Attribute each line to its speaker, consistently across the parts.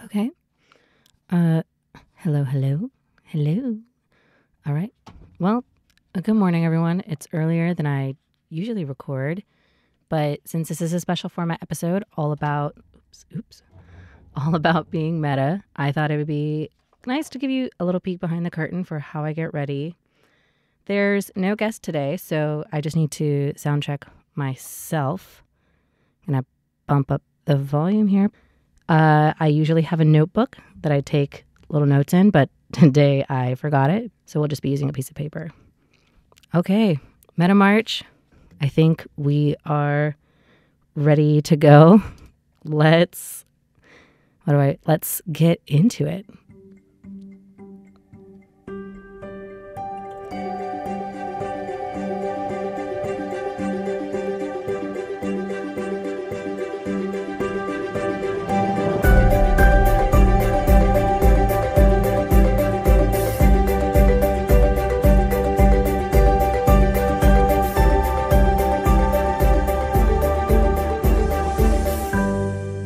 Speaker 1: Okay. Hello. All right. Well, good morning, everyone. It's earlier than I usually record, but since this is a special format episode all about being meta, I thought it would be nice to give you a little peek behind the curtain for how I get ready. There's no guest today, so I just need to sound check myself. I'm gonna bump up the volume here. I usually have a notebook that I take little notes in, but today I forgot it, so we'll just be using a piece of paper. Okay, Meta March. I think we are ready to go. Let's get into it.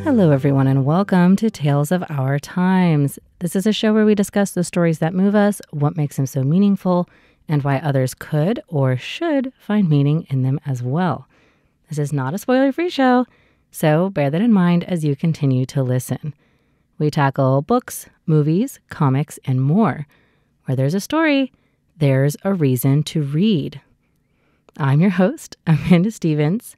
Speaker 1: Hello, everyone, and welcome to Tales of Our Times. This is a show where we discuss the stories that move us, what makes them so meaningful, and why others could or should find meaning in them as well. This is not a spoiler-free show, so bear that in mind as you continue to listen. We tackle books, movies, comics, and more. Where there's a story, there's a reason to read. I'm your host, Amanda Stevens,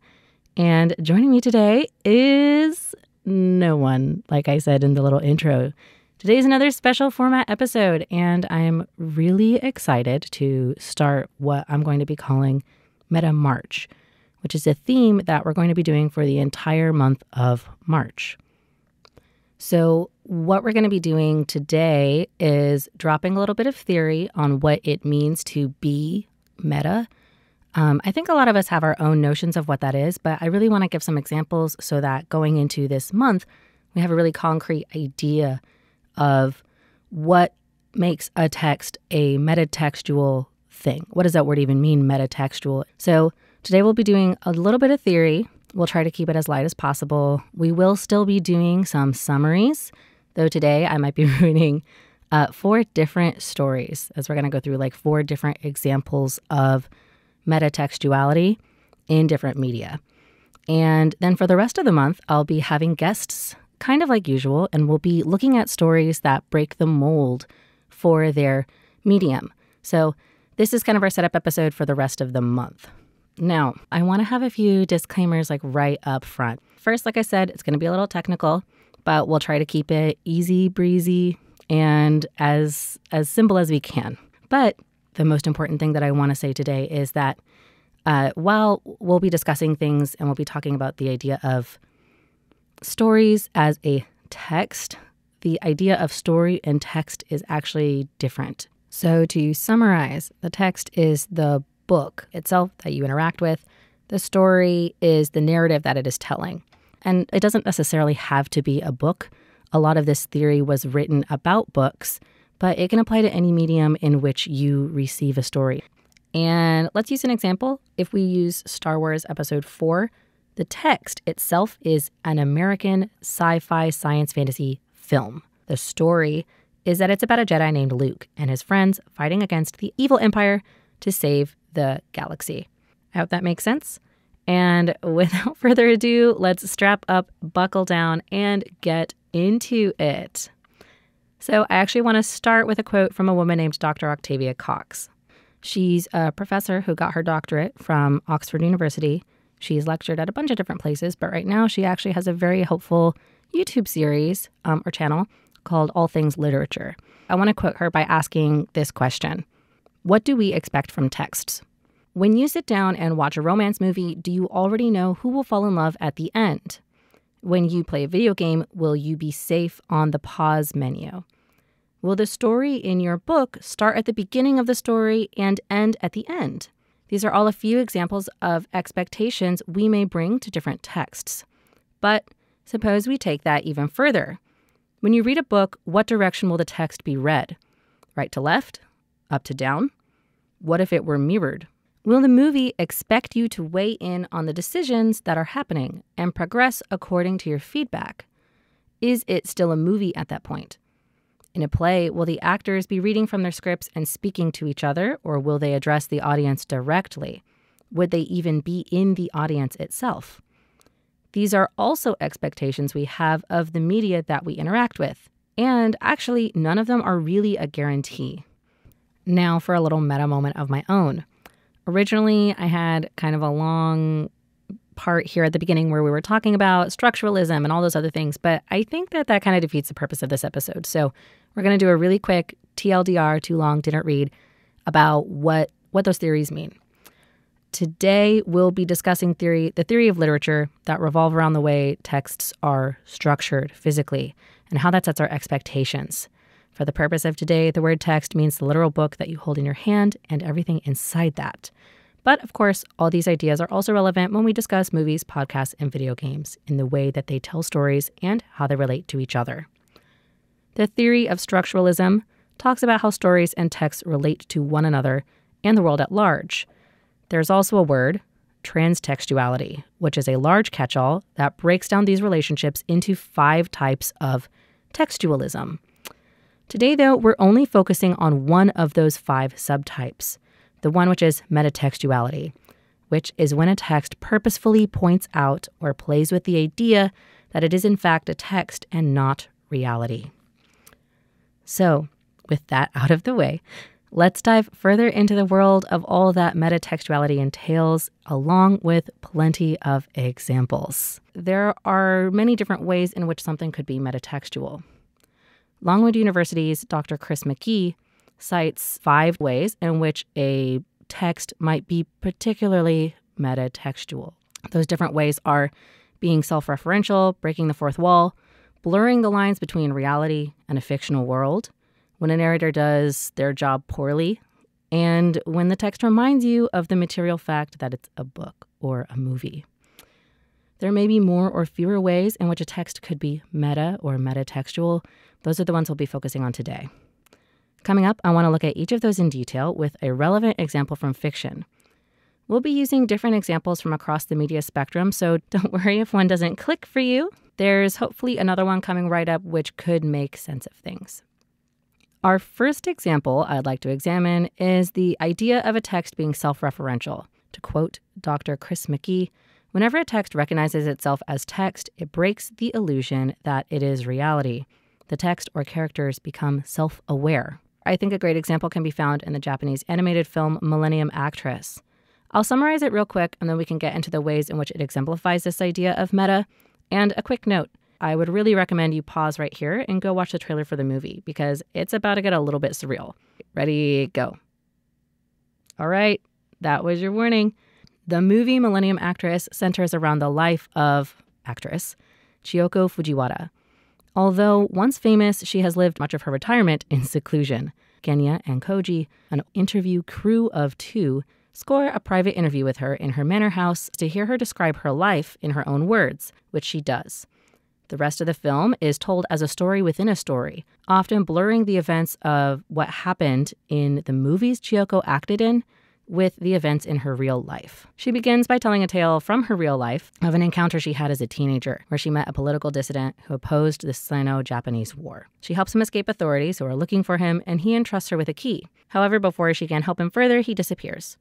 Speaker 1: and joining me today is no one, like I said in the little intro. Today's another special format episode, and I am really excited to start what I'm going to be calling Meta March, which is a theme that we're going to be doing for the entire month of March. So what we're going to be doing today is dropping a little bit of theory on what it means to be meta. I think a lot of us have our own notions of what that is, but I really want to give some examples so that going into this month, we have a really concrete idea of what makes a text a metatextual thing. What does that word even mean, metatextual? So today we'll be doing a little bit of theory. We'll try to keep it as light as possible. We will still be doing some summaries, though today I might be reading 4 different stories, as we're going to go through like 4 different examples of metatextuality in different media. And then for the rest of the month, I'll be having guests kind of like usual, and we'll be looking at stories that break the mold for their medium. So this is kind of our setup episode for the rest of the month. Now, I want to have a few disclaimers like right up front. First, like I said, it's going to be a little technical, but we'll try to keep it easy breezy and as simple as we can. But the most important thing that I want to say today is that while we'll be discussing things and we'll be talking about the idea of stories as a text, the idea of story and text is actually different. So to summarize, the text is the book itself that you interact with. The story is the narrative that it is telling. And it doesn't necessarily have to be a book. A lot of this theory was written about books, but it can apply to any medium in which you receive a story. And let's use an example. If we use Star Wars Episode 4, the text itself is an American sci-fi science fantasy film. The story is that it's about a Jedi named Luke and his friends fighting against the evil Empire to save the galaxy. I hope that makes sense. And without further ado, let's strap up, buckle down, and get into it. So I actually want to start with a quote from a woman named Dr. Octavia Cox. She's a professor who got her doctorate from Oxford University. She's lectured at a bunch of different places, but right now she actually has a very helpful YouTube series or channel called All Things Literature. I want to quote her by asking this question. What do we expect from texts? When you sit down and watch a romance movie, do you already know who will fall in love at the end? When you play a video game, will you be safe on the pause menu? Will the story in your book start at the beginning of the story and end at the end? These are all a few examples of expectations we may bring to different texts. But suppose we take that even further. When you read a book, what direction will the text be read? Right to left? Up to down? What if it were mirrored? Will the movie expect you to weigh in on the decisions that are happening and progress according to your feedback? is it still a movie at that point? In a play, will the actors be reading from their scripts and speaking to each other, or will they address the audience directly? Would they even be in the audience itself? These are also expectations we have of the media that we interact with. And actually, none of them are really a guarantee. Now for a little meta moment of my own. Originally, I had kind of a long part here at the beginning where we were talking about structuralism and all those other things, but I think that kind of defeats the purpose of this episode. So we're going to do a really quick TLDR, too long, didn't read, about what those theories mean. Today, we'll be discussing the theory of literature that revolve around the way texts are structured physically and how that sets our expectations. For the purpose of today, the word text means the literal book that you hold in your hand and everything inside that. But of course, all these ideas are also relevant when we discuss movies, podcasts, and video games in the way that they tell stories and how they relate to each other. The theory of structuralism talks about how stories and texts relate to one another and the world at large. There's also a word, transtextuality, which is a large catch-all that breaks down these relationships into 5 types of textualism. Today, though, we're only focusing on one of those 5 subtypes, the one which is metatextuality, which is when a text purposefully points out or plays with the idea that it is in fact a text and not reality. So, with that out of the way, let's dive further into the world of all that metatextuality entails, along with plenty of examples. There are many different ways in which something could be metatextual. Longwood University's Dr. Chris McGee cites 5 ways in which a text might be particularly metatextual. Those different ways are being self-referential, breaking the fourth wall, blurring the lines between reality and a fictional world, when a narrator does their job poorly, and when the text reminds you of the material fact that it's a book or a movie. There may be more or fewer ways in which a text could be meta or metatextual. Those are the ones we'll be focusing on today. Coming up, I want to look at each of those in detail with a relevant example from fiction. We'll be using different examples from across the media spectrum, so don't worry if one doesn't click for you. There's hopefully another one coming right up which could make sense of things. Our first example I'd like to examine is the idea of a text being self-referential. To quote Dr. Chris McGee, whenever a text recognizes itself as text, it breaks the illusion that it is reality. The text or characters become self-aware. I think a great example can be found in the Japanese animated film Millennium Actress. I'll summarize it real quick, and then we can get into the ways in which it exemplifies this idea of meta. And a quick note, I would really recommend you pause right here and go watch the trailer for the movie, because it's about to get a little bit surreal. Ready, go. All right, that was your warning. The movie Millennium Actress centers around the life of actress Chiyoko Fujiwara. Although once famous, she has lived much of her retirement in seclusion. Genya and Koji, an interview crew of 2, score a private interview with her in her manor house to hear her describe her life in her own words, which she does. The rest of the film is told as a story within a story, often blurring the events of what happened in the movies Chiyoko acted in with the events in her real life. She begins by telling a tale from her real life of an encounter she had as a teenager, where she met a political dissident who opposed the Sino-Japanese War. She helps him escape authorities who are looking for him, and he entrusts her with a key. However, before she can help him further, he disappears.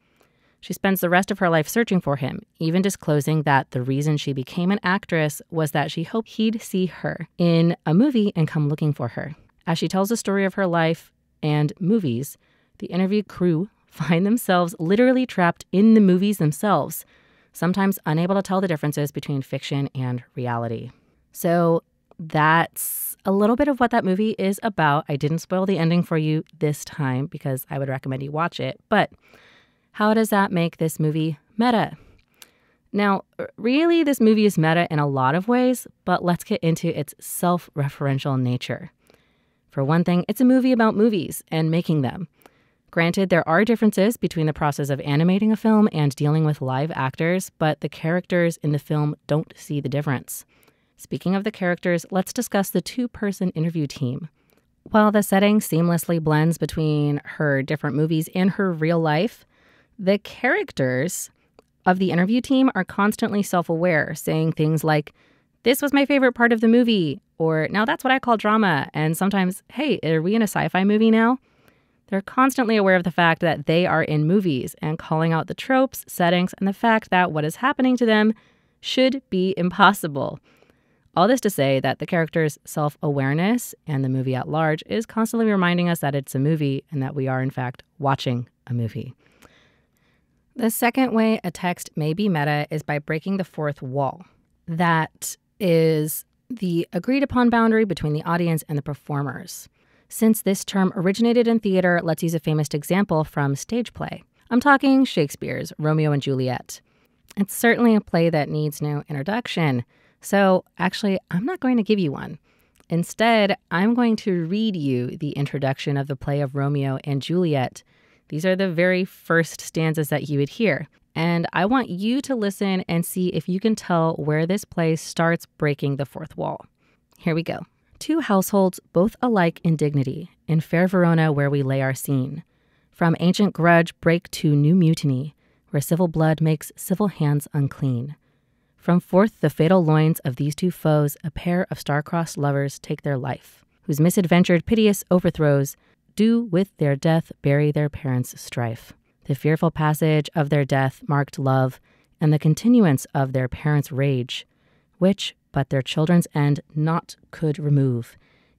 Speaker 1: She spends the rest of her life searching for him, even disclosing that the reason she became an actress was that she hoped he'd see her in a movie and come looking for her. As she tells the story of her life and movies, the interview crew find themselves literally trapped in the movies themselves, sometimes unable to tell the differences between fiction and reality. So that's a little bit of what that movie is about. I didn't spoil the ending for you this time because I would recommend you watch it, but how does that make this movie meta? Now, really, this movie is meta in a lot of ways, but let's get into its self-referential nature. For one thing, it's a movie about movies and making them. Granted, there are differences between the process of animating a film and dealing with live actors, but the characters in the film don't see the difference. Speaking of the characters, let's discuss the 2-person interview team. While the setting seamlessly blends between her different movies and her real life, the characters of the interview team are constantly self-aware, saying things like, "This was my favorite part of the movie," or now that's what I call drama, and sometimes, hey, are we in a sci-fi movie now? They're constantly aware of the fact that they are in movies and calling out the tropes, settings, and the fact that what is happening to them should be impossible. All this to say that the character's self-awareness and the movie at large is constantly reminding us that it's a movie and that we are, in fact, watching a movie. The second way a text may be meta is by breaking the fourth wall. That is the agreed-upon boundary between the audience and the performers. Since this term originated in theater, let's use a famous example from stage play. I'm talking Shakespeare's Romeo and Juliet. It's certainly a play that needs no introduction. So actually, I'm not going to give you one. Instead, I'm going to read you the introduction of the play of Romeo and Juliet. These are the very first stanzas that you would hear. And I want you to listen and see if you can tell where this play starts breaking the fourth wall. Here we go. Two households, both alike in dignity, in fair Verona where we lay our scene. From ancient grudge break to new mutiny, where civil blood makes civil hands unclean. From forth the fatal loins of these two foes, a pair of star-crossed lovers take their life, whose misadventured piteous overthrows do with their death bury their parents' strife. The fearful passage of their death marked love, and the continuance of their parents' rage, which but their children's end not could remove,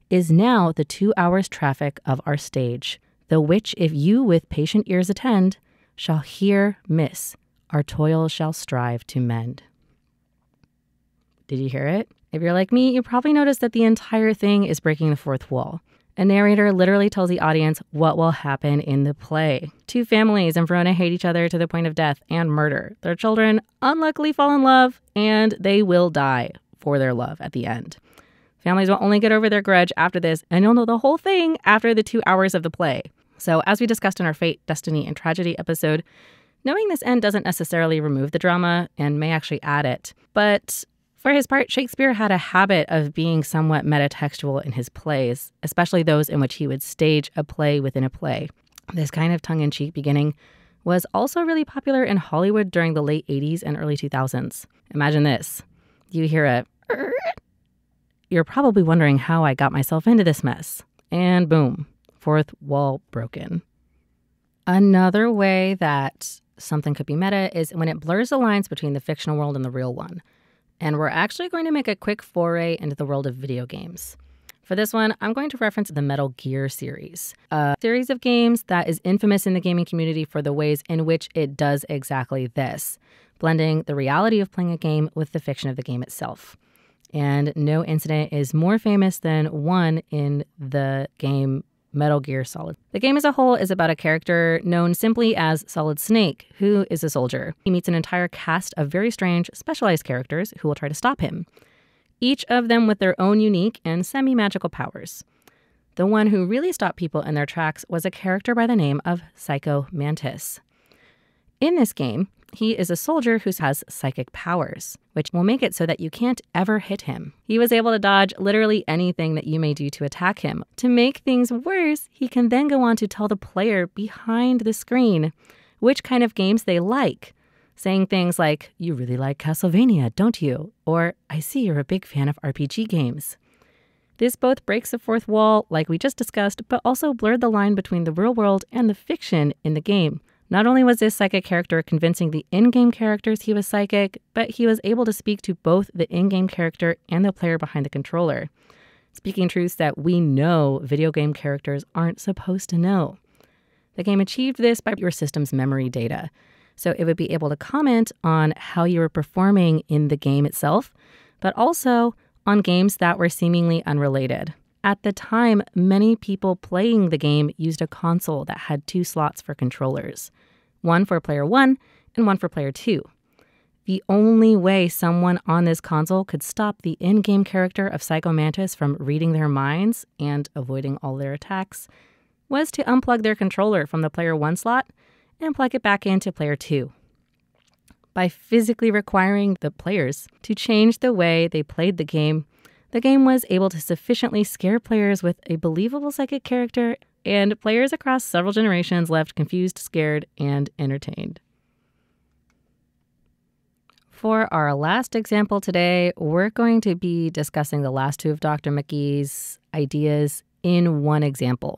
Speaker 1: is now the 2 hours' traffic of our stage, the which if you with patient ears attend, shall here miss, our toil shall strive to mend. Did you hear it? If you're like me, you probably noticed that the entire thing is breaking the fourth wall. A narrator literally tells the audience what will happen in the play. Two families in Verona hate each other to the point of death and murder. Their children unluckily fall in love, and they will die for their love at the end. Families will only get over their grudge after this, and you'll know the whole thing after the 2 hours of the play. So as we discussed in our Fate, Destiny, and Tragedy episode, knowing this end doesn't necessarily remove the drama and may actually add it. But for his part, Shakespeare had a habit of being somewhat metatextual in his plays, especially those in which he would stage a play within a play. This kind of tongue-in-cheek beginning was also really popular in Hollywood during the late 80s and early 2000s. Imagine this. You hear a You're probably wondering how I got myself into this mess. And boom, fourth wall broken. Another way that something could be meta is when it blurs the lines between the fictional world and the real one. And we're actually going to make a quick foray into the world of video games. For this one, I'm going to reference the Metal Gear series, a series of games that is infamous in the gaming community for the ways in which it does exactly this, blending the reality of playing a game with the fiction of the game itself. And no incident is more famous than one in the game Metal Gear Solid. The game as a whole is about a character known simply as Solid Snake, who is a soldier. He meets an entire cast of very strange, specialized characters who will try to stop him, each of them with their own unique and semi-magical powers. The one who really stopped people in their tracks was a character by the name of Psycho Mantis. In this game, he is a soldier who has psychic powers, which will make it so that you can't ever hit him. He was able to dodge literally anything that you may do to attack him. To make things worse, he can then go on to tell the player behind the screen which kind of games they like, saying things like, "You really like Castlevania, don't you?" Or, "I see you're a big fan of RPG games." This both breaks the fourth wall, like we just discussed, but also blurred the line between the real world and the fiction in the game. Not only was this psychic character convincing the in-game characters he was psychic, but he was able to speak to both the in-game character and the player behind the controller, speaking truths that we know video game characters aren't supposed to know. The game achieved this by your system's memory data, so it would be able to comment on how you were performing in the game itself, but also on games that were seemingly unrelated. At the time, many people playing the game used a console that had 2 slots for controllers, one for player 1 and one for player 2. The only way someone on this console could stop the in-game character of Psycho Mantis from reading their minds and avoiding all their attacks was to unplug their controller from the player 1 slot and plug it back into player 2. By physically requiring the players to change the way they played the game was able to sufficiently scare players with a believable psychic character, and players across several generations left confused, scared, and entertained. For our last example today, we're going to be discussing the last two of Dr. McGee's ideas in one example.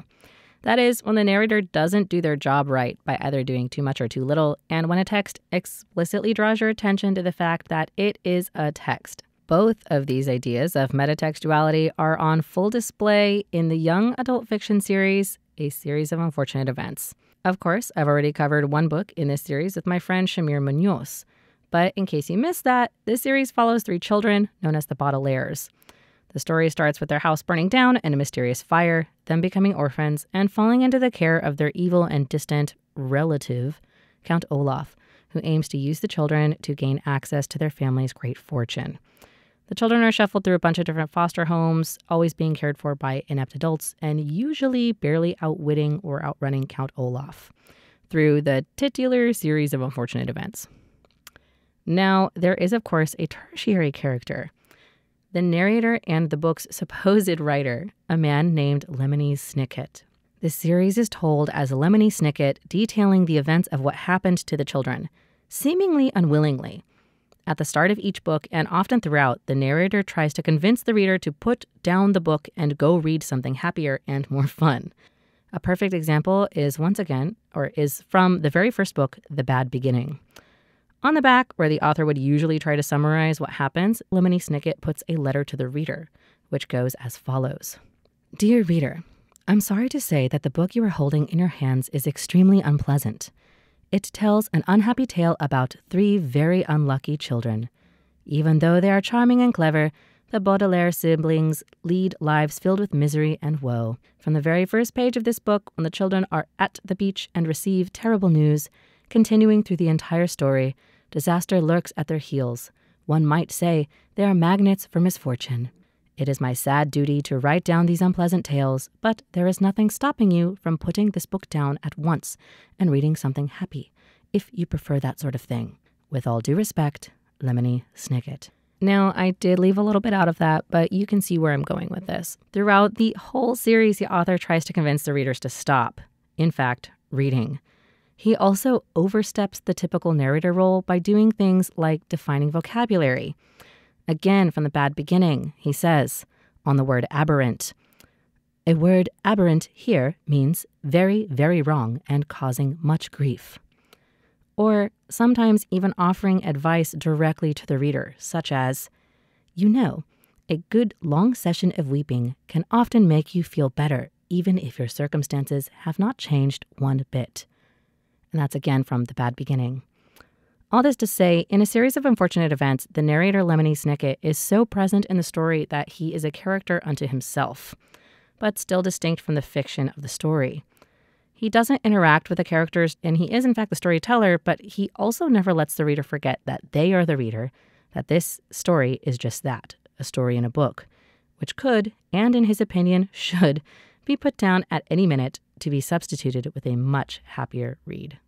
Speaker 1: That is, when the narrator doesn't do their job right by either doing too much or too little, and when a text explicitly draws your attention to the fact that it is a text. Both of these ideas of metatextuality are on full display in the young adult fiction series, A Series of Unfortunate Events. Of course, I've already covered one book in this series with my friend Shamir Munoz. But in case you missed that, this series follows three children known as the Baudelaires. The story starts with their house burning down in a mysterious fire, them becoming orphans, and falling into the care of their evil and distant relative, Count Olaf, who aims to use the children to gain access to their family's great fortune. The children are shuffled through a bunch of different foster homes, always being cared for by inept adults, and usually barely outwitting or outrunning Count Olaf through the titular series of unfortunate events. Now, there is, of course, a tertiary character, the narrator and the book's supposed writer, a man named Lemony Snicket. This series is told as Lemony Snicket detailing the events of what happened to the children, seemingly unwillingly. At the start of each book, and often throughout, the narrator tries to convince the reader to put down the book and go read something happier and more fun. A perfect example is from the very first book, The Bad Beginning. On the back, where the author would usually try to summarize what happens, Lemony Snicket puts a letter to the reader, which goes as follows. Dear reader, I'm sorry to say that the book you are holding in your hands is extremely unpleasant. It tells an unhappy tale about three very unlucky children. Even though they are charming and clever, the Baudelaire siblings lead lives filled with misery and woe. From the very first page of this book, when the children are at the beach and receive terrible news, continuing through the entire story, disaster lurks at their heels. One might say they are magnets for misfortune. It is my sad duty to write down these unpleasant tales, but there is nothing stopping you from putting this book down at once and reading something happy, if you prefer that sort of thing. With all due respect, Lemony Snicket. Now, I did leave a little bit out of that, but you can see where I'm going with this. Throughout the whole series, the author tries to convince the readers to stop, in fact, reading. He also oversteps the typical narrator role by doing things like defining vocabulary. Again, from The Bad Beginning, he says, on the word aberrant, a word aberrant here means very, very wrong and causing much grief. Or sometimes even offering advice directly to the reader, such as, you know, a good long session of weeping can often make you feel better, even if your circumstances have not changed one bit. And that's again from The Bad Beginning. All this to say, in A Series of Unfortunate Events, the narrator Lemony Snicket is so present in the story that he is a character unto himself, but still distinct from the fiction of the story. He doesn't interact with the characters, and he is in fact the storyteller, but he also never lets the reader forget that they are the reader, that this story is just that, a story in a book, which could, and in his opinion should, be put down at any minute to be substituted with a much happier read.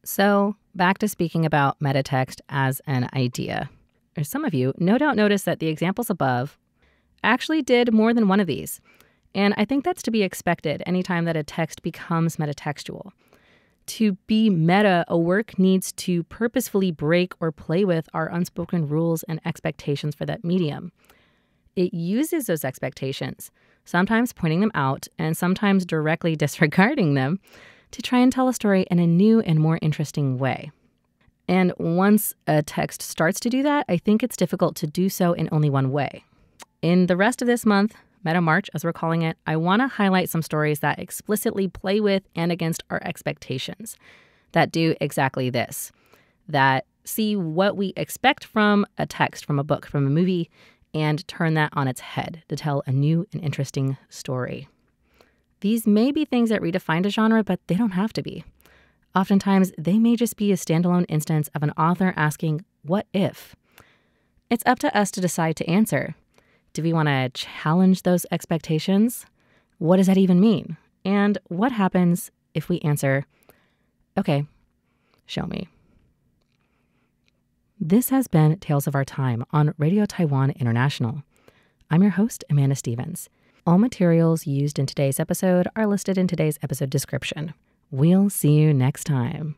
Speaker 1: So, back to speaking about metatext as an idea. Some of you no doubt noticed that the examples above actually did more than one of these. And I think that's to be expected anytime that a text becomes metatextual. To be meta, a work needs to purposefully break or play with our unspoken rules and expectations for that medium. It uses those expectations, sometimes pointing them out and sometimes directly disregarding them, to try and tell a story in a new and more interesting way. And once a text starts to do that, I think it's difficult to do so in only one way. In the rest of this month, Meta March, as we're calling it, I want to highlight some stories that explicitly play with and against our expectations, that do exactly this, that see what we expect from a text, from a book, from a movie, and turn that on its head to tell a new and interesting story. These may be things that redefine a genre, but they don't have to be. Oftentimes, they may just be a standalone instance of an author asking, what if? It's up to us to decide to answer. Do we want to challenge those expectations? What does that even mean? And what happens if we answer, okay, show me? This has been Tales of Our Time on Radio Taiwan International. I'm your host, Amanda Stevens. All materials used in today's episode are listed in today's episode description. We'll see you next time.